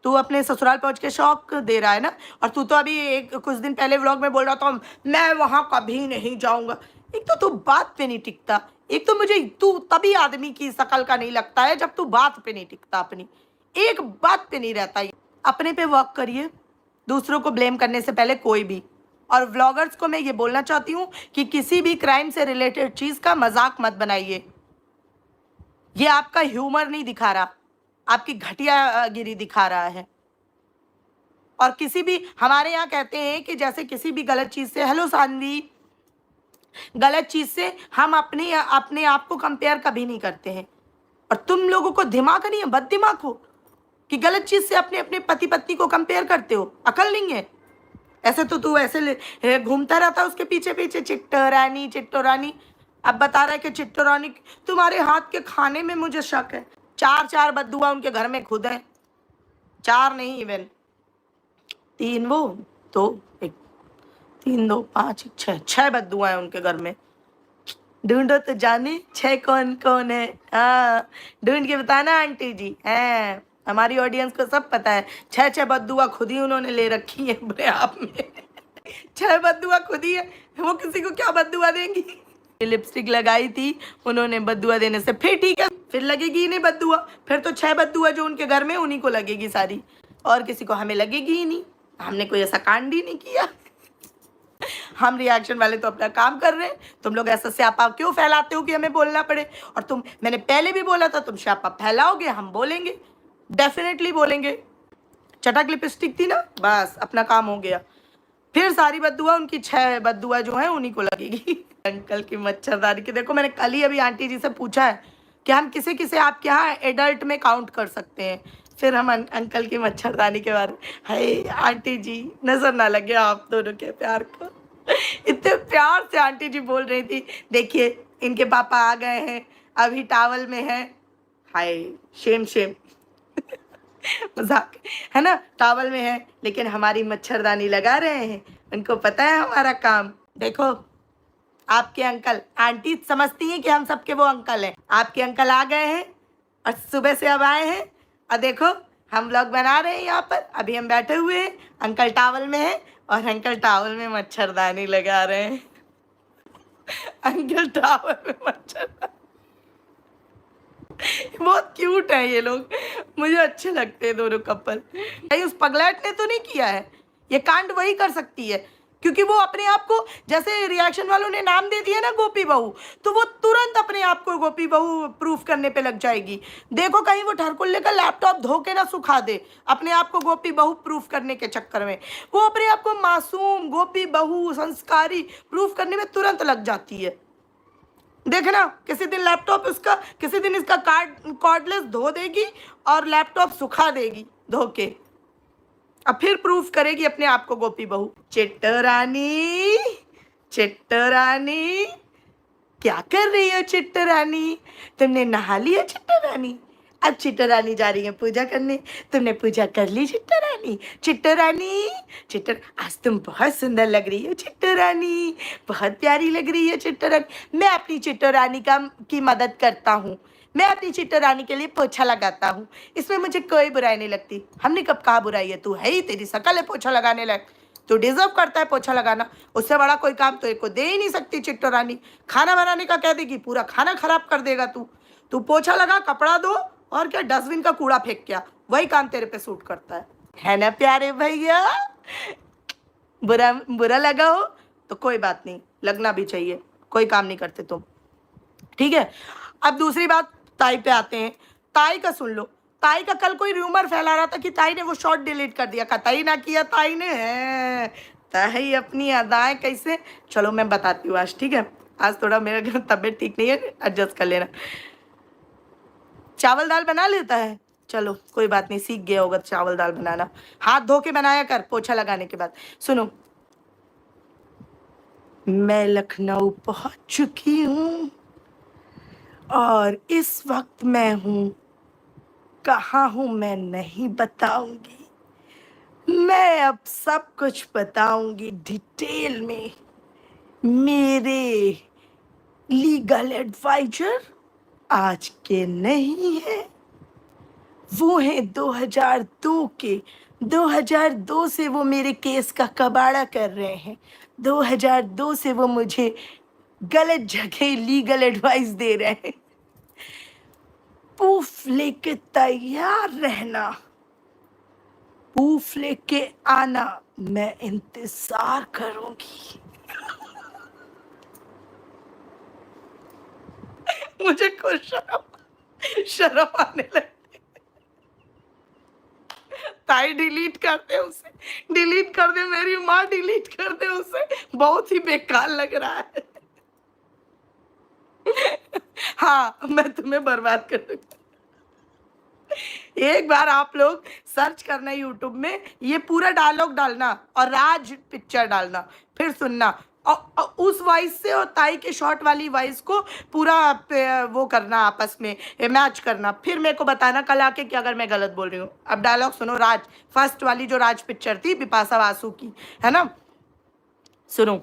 तू अपने ससुराल पहुंच के शौक दे रहा है ना। और तू तो अभी एक कुछ दिन पहले व्लॉग में बोल रहा था मैं वहां कभी नहीं जाऊंगा। एक तो तू बात पे नहीं टिकता, एक तो मुझे तू तभी आदमी की शकल का नहीं लगता है जब तू बात पे नहीं टिकता, अपनी एक बात पे नहीं रहता। अपने पे वर्क करिए, दूसरों को ब्लेम करने से पहले कोई भी। और व्लॉगर्स को मैं ये बोलना चाहती हूँ कि किसी भी क्राइम से रिलेटेड चीज का मजाक मत बनाइए। ये आपका ह्यूमर नहीं दिखा रहा, आपकी घटियागिरी दिखा रहा है। और किसी भी, हमारे यहाँ कहते हैं कि जैसे किसी भी गलत चीज से, हेलो सानवी, गलत चीज से हम अपने अपने आप को कंपेयर कभी नहीं करते हैं। और तुम लोगों को दिमाग नहीं है, बद दिमाग हो कि गलत चीज से अपने अपने पति पत्नी को कंपेयर करते हो, अकल नहीं है। ऐसे तो तू ऐसे घूमता रहता उसके पीछे पीछे, चिट्टो रानी चिट्टो रानी। अब बता रहा है कि चिट्टो रानी तुम्हारे हाथ के खाने में मुझे शक है। चार चार बद्दुआ उनके घर में खुद है, चार नहीं इवन, तीन वो तो एक, तीन दो पाँच छः, छः बद्दुआ है उनके घर में। ढूंढो तो जाने छः कौन कौन है। हाँ, ढूंढ के बताना आंटी जी। है, हमारी ऑडियंस को सब पता है, छः छः बद्दुआ खुद ही उन्होंने ले रखी है अपने आप में। छः बद्दुआ खुद ही है, वो किसी को क्या बद्दुआ देंगी। लिपस्टिक लगाई थी उन्होंने बद्दुआ देने से, फिर ठीक है, फिर लगेगी ही नहीं बद्दुआ। फिर तो छः बद्दुआ जो उनके घर में उन्हीं को लगेगी सारी, और किसी को हमें लगेगी ही नहीं। हमने कोई ऐसा कांड ही नहीं किया। हम रिएक्शन वाले तो अपना काम कर रहे हैं, तुम लोग ऐसा स्यापा क्यों फैलाते हो कि हमें बोलना पड़े। और तुम, मैंने पहले भी बोला था, तुम स्यापा फैलाओगे, हम बोलेंगे, डेफिनेटली बोलेंगे। चटक लिपस्टिक थी ना, बस अपना काम हो गया। फिर सारी बद्दुआ, उनकी छह बद्दुआ जो है उन्हीं को लगेगी। अंकल की मच्छरदानी की देखो, मैंने कल ही अभी आंटी जी से पूछा है कि हम किसे किसे आपके यहाँ एडल्ट में काउंट कर सकते हैं। फिर हम अंकल की मच्छरदानी के बारे में, हाय आंटी जी नजर ना लगे आप दोनों के प्यार को। इतने प्यार से आंटी जी बोल रही थी, देखिए इनके पापा आ गए हैं, अभी टावल में है। हाय शेम शेम। मजाक है ना, टावल में है लेकिन हमारी मच्छरदानी लगा रहे हैं, उनको पता है हमारा काम। देखो आपके अंकल, आंटी समझती हैं कि हम सबके वो अंकल हैं। आपके अंकल आ गए हैं और सुबह से अब आए हैं, और देखो हम लोग बना रहे हैं यहाँ पर, अभी हम बैठे हुए हैं, अंकल टावल में है और अंकल टावल में मच्छरदानी लगा रहे हैं। अंकल टावल में मच्छरदानी, बहुत क्यूट है ये लोग, मुझे अच्छे लगते हैं दोनों कपल। उस पगलैट ने तो नहीं किया है ये कांड, वही कर सकती है, क्योंकि वो अपने आप को, जैसे रिएक्शन वालों ने नाम दे दिया ना गोपी बहू, तो वो तुरंत अपने आप को गोपी बहू प्रूफ करने पे लग जाएगी। देखो कहीं वो ठरकुल्ले का लैपटॉप धो के ना सुखा दे अपने आप को गोपी बहू प्रूफ करने के चक्कर में। वो अपने आप को मासूम, गोपी बहू, संस्कारी प्रूफ करने में तुरंत लग जाती है। देखना किसी दिन लैपटॉप इसका, किसी दिन इसका कॉर्डलेस धो देगी और लैपटॉप सुखा देगी धो के, अब फिर प्रूफ करेगी अपने आप को गोपी बहू। चिट्टो रानी, चिट्टो रानी, क्या कर रही हो चिट्टो रानी? तुमने नहा लिया चिट्टो रानी? अब चिट्टो रानी जा रही है पूजा करने। तुमने पूजा कर ली चिट्टो रानी? चिट्टो रानी, चिट्टो, आज तुम बहुत सुंदर लग रही हो चिट्टो रानी, बहुत प्यारी लग रही है चिट्टो रानी। मैं अपनी चिट्टो रानी की मदद करता हूँ, मैं अपनी चिट्टो रानी के लिए पोछा लगाता हूँ, इसमें मुझे कोई बुराई नहीं लगती। हमने कब कहा बुराई है? तू है ही, तेरी शकल है पोछा लगाने लायक, तू डिजर्व करता है पोछा लगाना। उससे बड़ा कोई काम तो एक को दे ही नहीं सकती चिट्टो रानी। खाना बनाने का कह देगी, पूरा खाना खराब कर देगा तू। तू पोछा लगा, कपड़ा दो, और क्या डस्टबिन का कूड़ा फेंक, क्या वही काम तेरे पे सूट करता है ना प्यारे भैया? बुरा बुरा लगा हो तो कोई बात नहीं, लगना भी चाहिए, कोई काम नहीं करते तुम, ठीक है। अब दूसरी बात, ताई पे आते हैं। ताई का सुन लो, ताई का कल कोई र्यूमर फैला रहा था कि ताई ने वो शॉट डिलीट कर दिया, कतई ना किया ताई ने है। ताई अपनी अदाएं कैसे, चलो मैं बताती हूँ आज, ठीक है। आज थोड़ा मेरा घर तबीयत ठीक नहीं है, एडजस्ट कर लेना। चावल दाल बना लेता है, चलो कोई बात नहीं, सीख गया होगा चावल दाल बनाना, हाथ धो के बनाया कर पोछा लगाने के बाद। सुनो, मैं लखनऊ पहुंच चुकी हूँ और इस वक्त मैं हूँ, कहाँ हूँ मैं नहीं बताऊंगी, मैं अब सब कुछ बताऊंगी डिटेल में। मेरे लीगल एडवाइजर आज के नहीं है, वो हैं 2002 के। 2002 से वो मेरे केस का कबाड़ा कर रहे हैं। 2002 से वो मुझे गलत जगह लीगल एडवाइस दे रहे हैं। प्रूफ लेके तैयार रहना, प्रूफ लेके आना, मैं इंतजार करूंगी। मुझे खुद शर्म आने लगी। ताई डिलीट कर दे उसे, डिलीट कर दे, मेरी माँ डिलीट कर दे उसे, बहुत ही बेकार लग रहा है। हाँ, मैं तुम्हें बर्बाद कर दूंगी। एक बार आप लोग सर्च करना यूट्यूब में, ये पूरा डायलॉग डालना और राज पिक्चर डालना, फिर सुनना, और उस वॉइस से और ताई के शॉर्ट वाली वॉइस को पूरा वो करना, आपस में मैच करना, फिर मेरे को बताना कल आके कि अगर मैं गलत बोल रही हूँ। अब डायलॉग सुनो, राज फर्स्ट वाली जो राज पिक्चर थी बिपाशा बासु की, है ना, सुनो।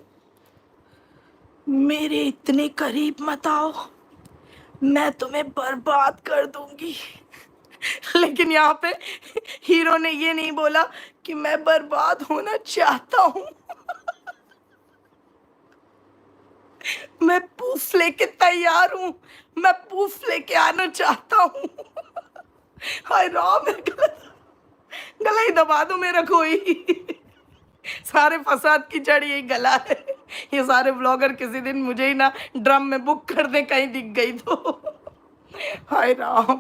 मेरे इतने करीब मत आओ, मैं तुम्हें बर्बाद कर दूंगी। लेकिन यहाँ पे हीरो ने ये नहीं बोला कि मैं बर्बाद होना चाहता हूँ। मैं प्रूफ लेके तैयार हूँ, मैं प्रूफ लेके आना चाहता हूँ। हाय राम, गला ही दबा दो मेरा कोई। सारे फसाद की जड़ यही गला है। ये सारे ब्लॉगर किसी दिन मुझे ही ना ड्रम में बुक कर दे कहीं दिख गई तो। हाय राम।